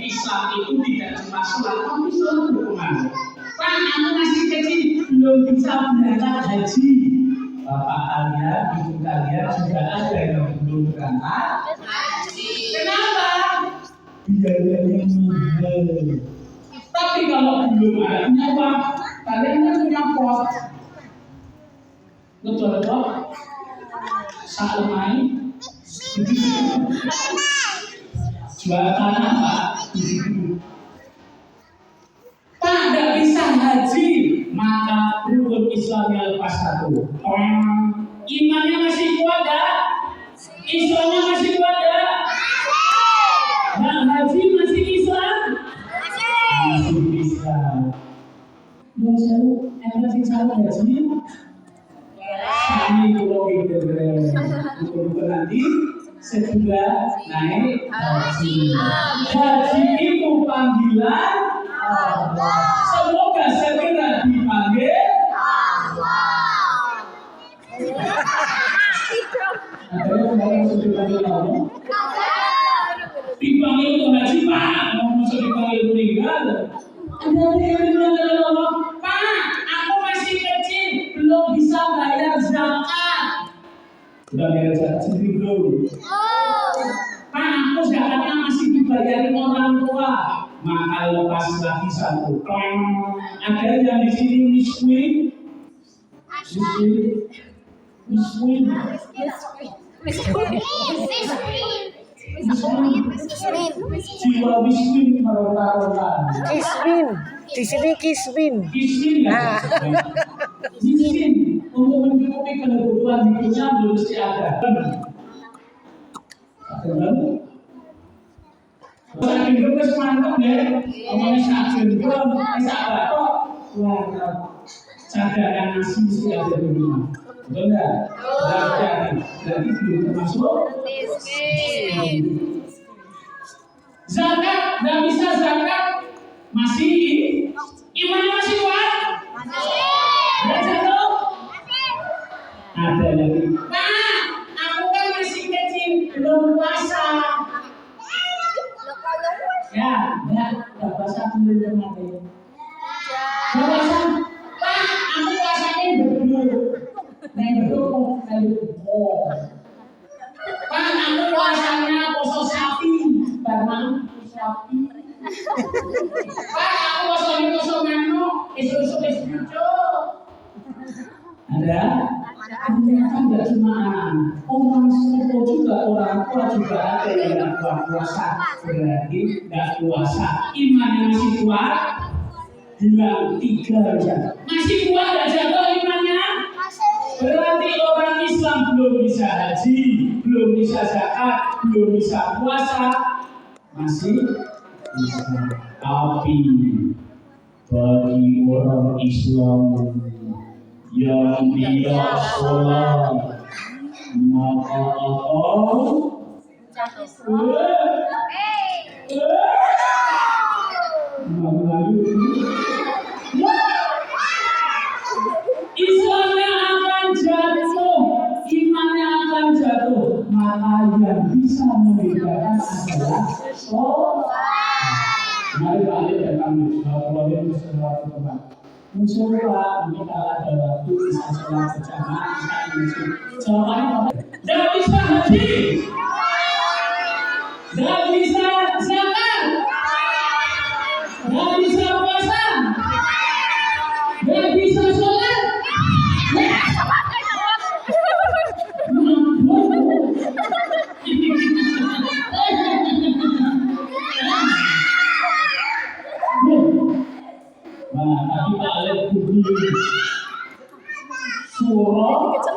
Islam itu tidak cuma sholat, tapi sholat berpengaruh. Pak, aku masih kecil, belum bisa berangkat haji. Bapak kalian, ibu kalian juga ada yang belum berangkat haji. Kenapa? Biayanya mahal. Tapi kalau belum ada nyawa, kalian kan punya pos. Betul-betul. Satu main. Jual tanah Pak. Pak tidak bisa haji, maka rukun Islamnya lepas satu. Imannya masih kuat tak? Islamnya masih kuat tak? Nah, haji masih Islam? Masih bisa. Mau jauh, sing salah haji? Kami kalau kita nanti segera naik haji. Haji itu panggilan Allah. Semoga segera dipanggil Allah. Ada yang mau dipanggil Allah? Dipanggil untuk haji Pak, mau masuk dipanggil meninggal. Ada yang dipanggil Allah? Pak, aku masih kecil, belum bisa bayar zakat. Sudah bayar zakat sendiri belum? Pak, aku zakatnya masih dibayarin orang tua. Maka lepas lagi satu. Ada yang di sini miskin? Jiwa miskin meronta-ronta. Kismin, di sini kismin. Miskin ya. Miskin untuk mencukupi kebutuhan hidupnya belum mesti ada. Saking wis mantep ya, omongnya saking bisa apa kok? Wah, cadangan nasi mesti ada di rumah. Betul nggak? Berarti belum termasuk miskin. Zakat, nggak bisa zakat, masih imannya masih kuat? Nggak jatuh? Ada lagi. Nah, aku kan masih kecil, belum puasa. Ya, enggak puasa dulu nanti. Puasa, Pak, aku puasanya berdua. Pak, aku puasanya poso sapi, barang sapi. Pak, aku puasanya poso ngano, esok ada? Ternyata tidak cuma orang tua juga, orang tua juga ada yang tidak kuat puasa. Berarti tidak puasa. Imannya masih kuat? Bilang 3 aja. Masih kuat tidak jatuh imannya? Berarti orang Islam belum bisa haji, belum bisa zakat, belum bisa puasa. Masih bisa. Tapi bagi orang Islam yang tidak sholat maka akan Islamnya akan jatuh, imannya akan jatuh. Maka yang bisa membedakan adalah sholat. Mari balik datang kalau dia sesuatu tempat. Musyawarah kita ada waktu bisa sholat berjamaah, bisa jawabannya apa? Tidak bisa haji, tidak bisa zakat, tidak bisa puasa, tidak bisa sholat. Nah, tapi Pak Alif Budi surah bahasa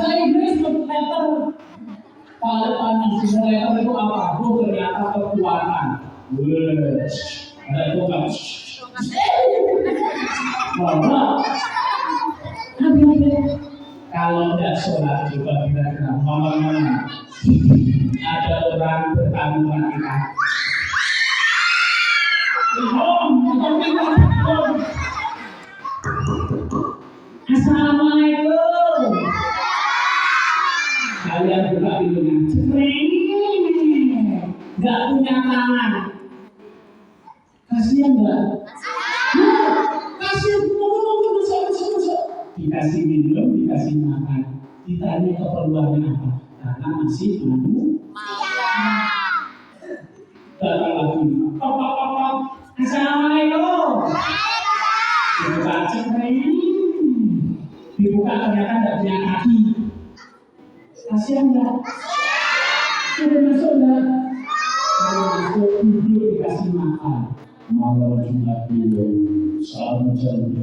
Inggris letter paling panjang letter itu apa? Ternyata kekuatan. Ada bukan? Bahwa kalau tidak sholat juga kita kena mana ada orang bertanggungan kita. Assalamualaikum. dikasih minum, dikasih makan. Ditanya keperluannya apa? Karena masih datang lagi. Pop. Assalamualaikum. Dibuka cekring. Dibuka ternyata tidak punya kaki. Kasihan nggak? Sudah masuk nggak? Sudah masuk, duduk dikasih makan. Malam Jumat dulu, salam jam 7.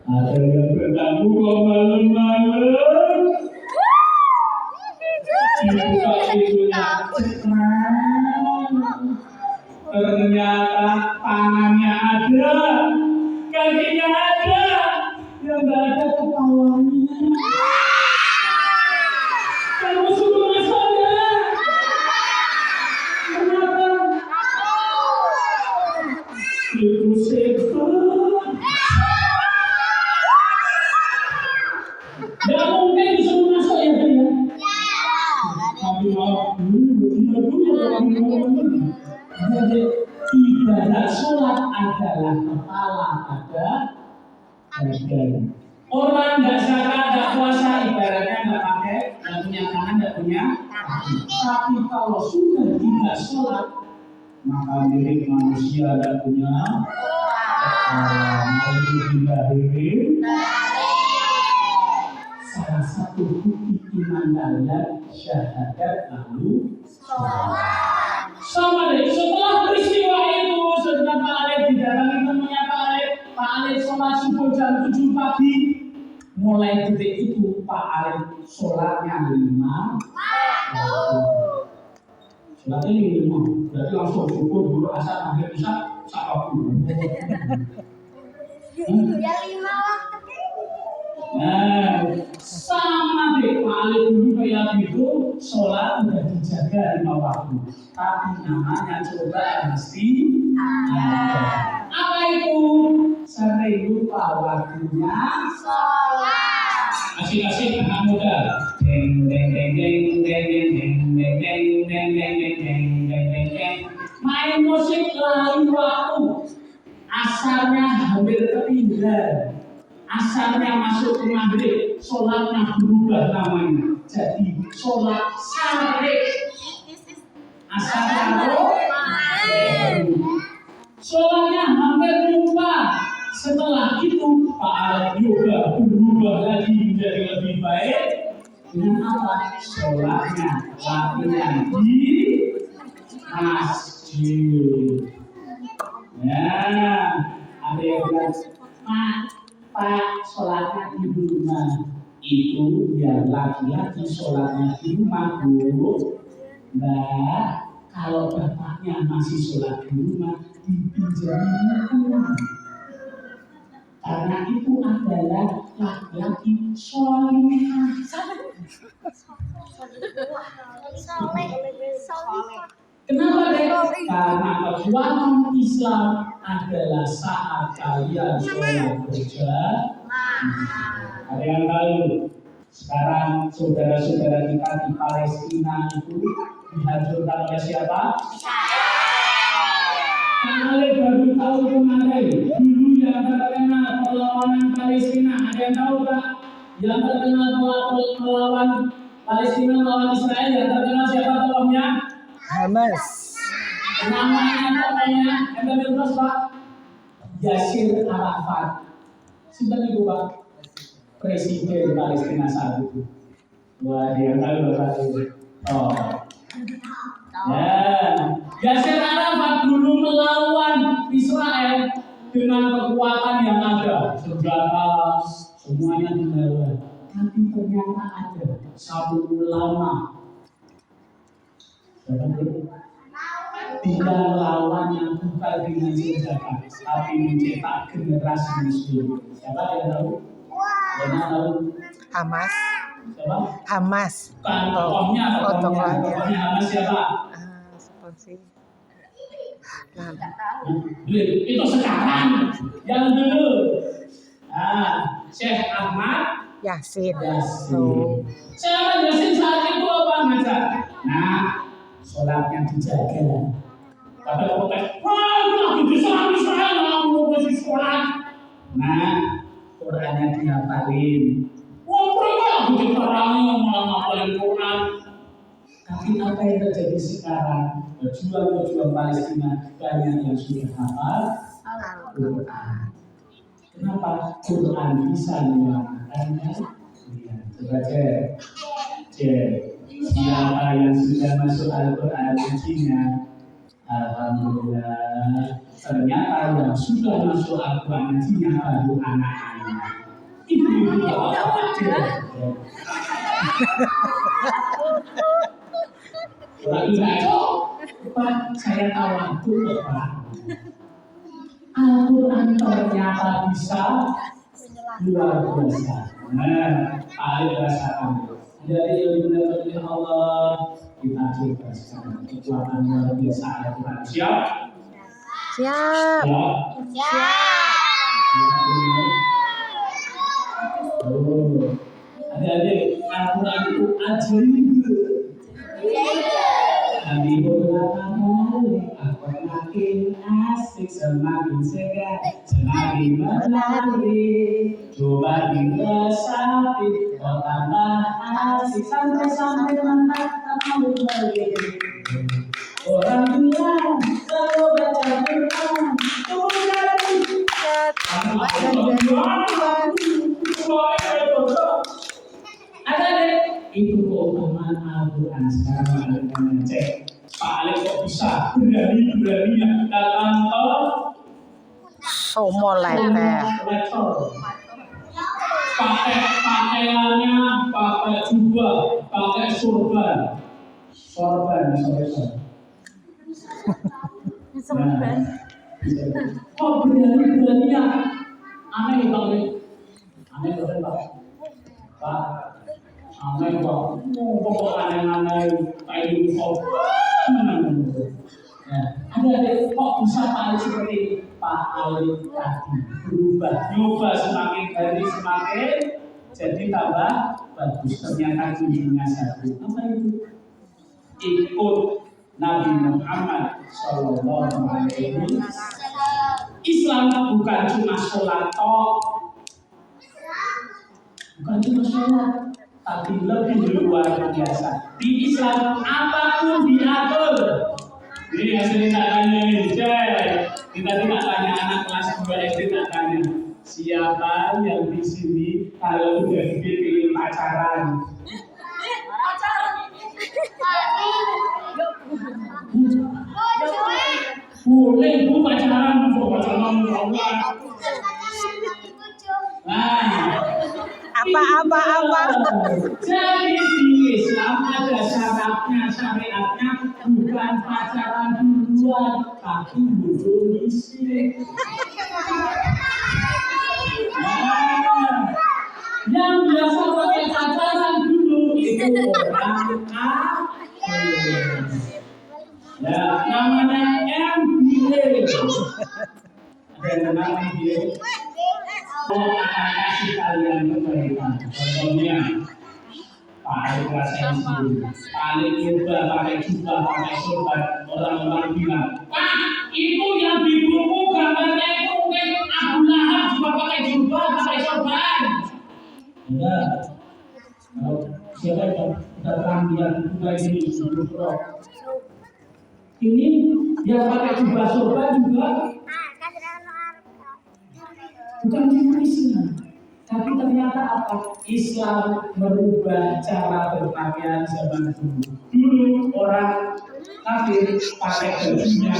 Ada yang bertamu kok malam-malam. Dibuka pintunya cekrang. Ternyata tangannya ada, kakinya ada, yang nggak ada kepalanya. Kamu sudah masuk ya? Kenapa? Itu sehat. Gak mungkin disuruh masuk ya kan ya? Kami maaf jadi ibadah sholat adalah kepala pada badan. Orang nggak zakat, nggak puasa, ibaratnya nggak pakai, nggak punya tangan, nggak punya kaki. Tapi kalau sudah tidak sholat, maka milik manusia nggak punya kepala. Nauzubillahi. Salah satu bukti iman kalian syahadat lalu sholat. Sama deh, setelah peristiwa itu, setelah Pak Alif didatangi temannya Pak Alif sholat subuh jam 7 pagi. Mulai detik itu Pak Alif sholatnya 5 sholatnya 5, berarti langsung subuh dulu asar maghrib isya waktu. Ya 5 waktu. Nah, sama deh Pak Alif dulu kayak gitu, sholat udah dijaga 5 waktu. Tapi namanya coba mesti ada. Apa itu? Sering lupa waktunya Sholat. Asik-asik anak muda. Deng deng deng deng deng deng deng deng deng deng deng deng deng deng deng. Main musik lari waktu. Asarnya hampir ketinggalan. Asarnya masuk ke maghrib, sholatnya berubah namanya jadi sholat sarek. Asarnya sholatnya hampir lupa. Setelah itu Pak Alif yoga berubah lagi menjadi lebih baik. Dengan apa? Sholatnya latihan di masjid. Nah, ada yang bilang, Pak, sholatnya di rumah. Itu biar laki-laki sholatnya di rumah dulu. Nah, kalau bapaknya masih sholat di rumah, dipinjami uang. Karena itu adalah laki-laki soleh. Kenapa deh? Karena kekuatan Islam adalah saat kalian sholat berjamaah. Ada yang tahu? Sekarang saudara-saudara kita di Palestina itu dihancurkan oleh siapa? Kalian baru tahu kemarin. Dulu yang terkenal perlawanan Palestina, ada yang tahu tak? Yang terkenal melawan Palestina melawan Israel, yang terkenal siapa tokohnya? Hamas. Namanya, terus Pak? Yasir Arafat. Sudah itu Pak, Presiden Palestina saat itu. Wah, dia tahu Bapak itu. Oh. Ya, Yasir Arafat dulu melawan Israel dengan kekuatan yang ada, senjata, semuanya dibawa. Tapi ternyata ada satu ulama. Dia lawan yang bukan dengan senjata, tapi mencetak generasi muslim. Siapa yang tahu? Yang tahu? Hamas. Siapa? Hamas. Tokohnya Hamas siapa? Sponsor. Itu sekarang, yang dulu. Nah, Syekh Ahmad Yasin. Syekh Ahmad Yasin saat itu apa ngajar? Nah, sholatnya dijaga. Kata taklim. Wah, mereka bikin orangnya malah ngapalin Quran. Tapi apa yang terjadi sekarang? Pejuang-pejuang Palestina banyak yang sudah hafal Al-Quran. Kenapa Quran bisa menyelamatkannya? Coba cek. Siapa yang sudah masuk Al-Quran kuncinya? Alhamdulillah. Ternyata yang sudah masuk Al-Quran kuncinya baru anak-anak. Itu Orang ngaco, Pak, saya tahu itu Pak. Al-Quran ternyata bisa luar biasa. Nah, paling rasakan. Jadi ilmu Allah kita coba sekarang kekuatan luar biasa Al-Quran. Siap? Siap. Oh, adik-adik, Al-Quran itu ajaib. Nabi beberapa kali aku makin asik, semakin segar, semakin menarik. Coba diresapi, kau tambah asik sampai mantap kamu berdiri. Orang bilang kalau baca Quran, ada deh itu keutamaan Al-Quran. Sekarang ada yang cek Pak Alex kok bisa berani-beraninya datang ke Somo letter. lektor, pakai pakaiannya, pakai jubah, pakai sorban. Kok berani-beraninya? Aneh banget. Aneh banget Pak. Aneh banget. Pokok aneh-aneh kayak gitu. Ada kok bisa Pak Ali seperti ini? Pak Ali tadi berubah, nyoba semakin hari semakin jadi tambah bagus. Ternyata kuncinya satu. Apa itu? Ikut Nabi Muhammad Sallallahu Alaihi Wasallam. Islam bukan cuma sholat bukan cuma sholat, tapi lebih luar biasa. Di Islam apapun diatur. Ini hasilnya tak tanya ini, kita tidak tanya anak kelas 2 SD, tak tanya siapa yang di sini kalau udah gede pilih pacaran. Boleh bu pacaran, Allah. Apa? Jadi di Islam ada syaratnya, syariatnya bukan pacaran duluan, tapi dulu isi. Yang biasa pakai pacaran dulu itu orang ya, namanya MBA. Ada yang namanya MBA. Mau akan kasih kalian kebaikan. Contohnya, pakai presensi, pakai jubah, pakai sorban. Orang-orang bilang, Pak, itu yang di buku gambarnya itu mungkin Abu Lahab juga pakai jubah, pakai sorban. Enggak. Kalau siapa yang datang lihat buku ini sebelum ini yang pakai jubah sorban juga bukan cuma Islam, tapi ternyata apa? Islam merubah cara berpakaian zaman dulu. Dulu orang kafir pakai bajunya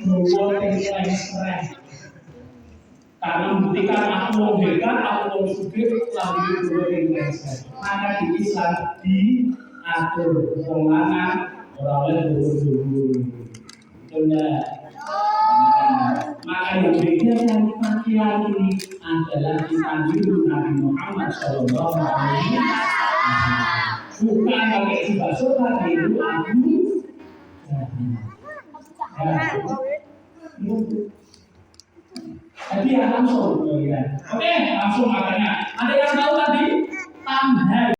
bawa tengkleng keren. Karena membuktikan aku mau hebat, aku mau sugih, lalu bawa tengkleng keren. Maka di Islam diatur pengelangan orang dulu. Benar. Maka yang beda dari pakaian ini adalah dipanggil Nabi Muhammad Sallallahu Alaihi Wasallam. Bukan pakai jubah sorban itu aku. Jadi langsung, oke, langsung makanya. Ada yang